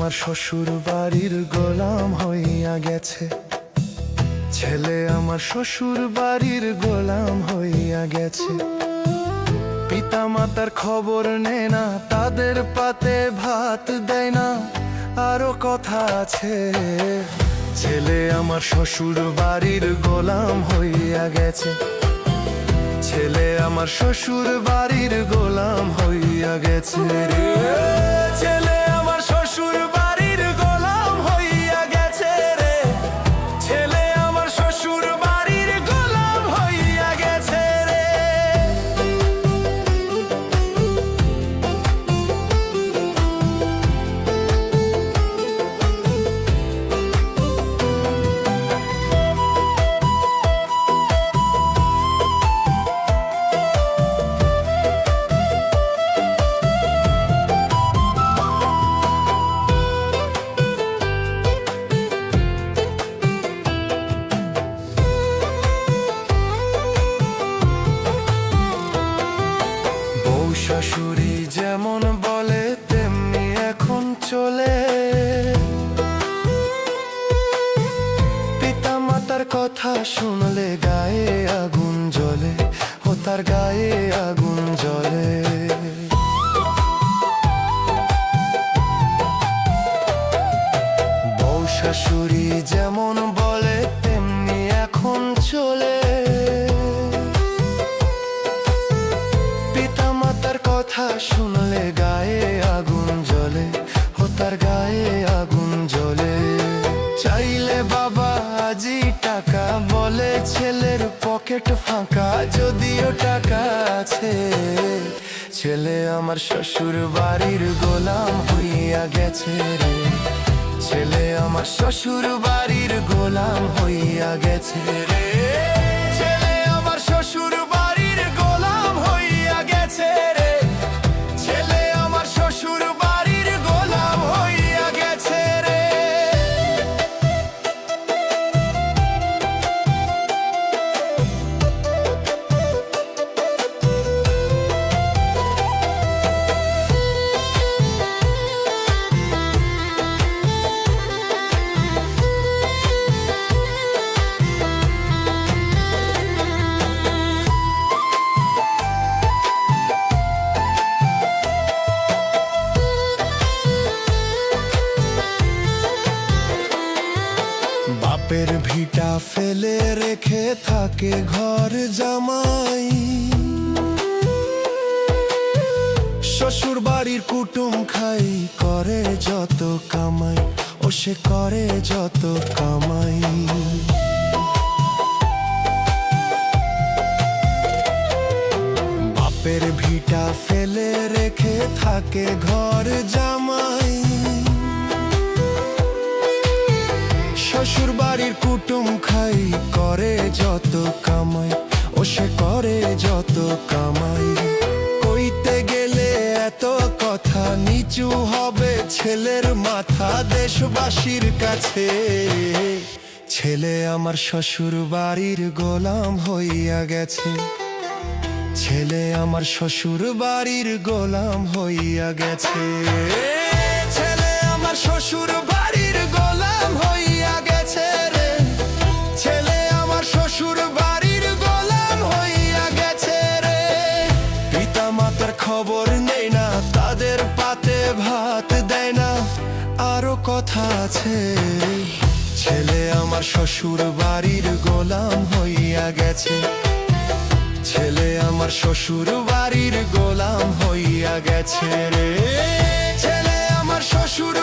আমার শ্বশুর বাড়ির গোলাম হইয়া গেছে। ছেলে আমার শ্বশুর বাড়ির গোলাম হইয়া গেছে। পিতা মাতার খবর নেয় না, তাদের পাতে ভাত দেয় না, আরো কথা আছে। ছেলে আমার শ্বশুর বাড়ির গোলাম হইয়া গেছে। ছেলে আমার শ্বশুর বাড়ির গোলাম হইয়া গেছে রে। ছেলে আমার শ্বশুর বাড়ির গোলাম হইয়া গেছে রে। ছেলে আমার শ্বশুর বাড়ির গোলাম হইয়া গেছে রে। শাশুড়ি যেমন বলে তেমনি এখন চলে। পিতা মাতার কথা শুনলে গায়ে আগুন জ্বলে, ও তার গায়ে আগুন জ্বলে। বউ শাশুড়ি যেমন বলে তেমনি এখন চলে। কথা শুনলে গায়ে আগুন জ্বলে, ও তার গায়ে আগুন জ্বলে। চাইলে বাবা আজি টাকা, বলে ছেলের পকেট ফাঁকা। যদিও টাকা আছে, ছেলে আমার শ্বশুর বাড়ির গোলাম হইয়া গেছে রে। ছেলে আমার শ্বশুর বাড়ির গোলাম হইয়া গেছে রে। ছেলে আমার শ্বশুর বাড়ির গোলাম হইয়া গেছে রে। বাপের ভিটা ফেলে রেখে থাকে ঘর জামাই। শ্বশুর বাড়ির কুটুম খাই, করে যত কামাই, ও সে করে যত কামাই। বাপের ভিটা ফেলে রেখে থাকে ঘর জামাই। শ্বশুর বাড়ির কুটুম খাই, করে যত কামাই, ও সে করে যত কামাই। কইতে গেলে এত কথা, নিচু হবে ছেলের মাথা দেশবাসীর কাছে। ছেলে আমার শ্বশুর বাড়ির গোলাম হইয়া গেছে। ছেলে আমার শ্বশুর বাড়ির গোলাম হইয়া গেছে। ছেলে আমার শ্বশুর বাড়ির গোলাম হইয়া গেছে রে। ছেলে আমার শ্বশুর বাড়ির গোলাম হইয়া গেছে রে। পিতা মাতার খবর নেই না, তাদের পাতে ভাত দেয় না, আরো কথা আছে। ছেলে আমার শ্বশুর বাড়ির গোলাম হইয়া গেছে। ছেলে আমার শ্বশুর বাড়ির গোলাম হইয়া গেছে রে। ছেলে আমার শ্বশুর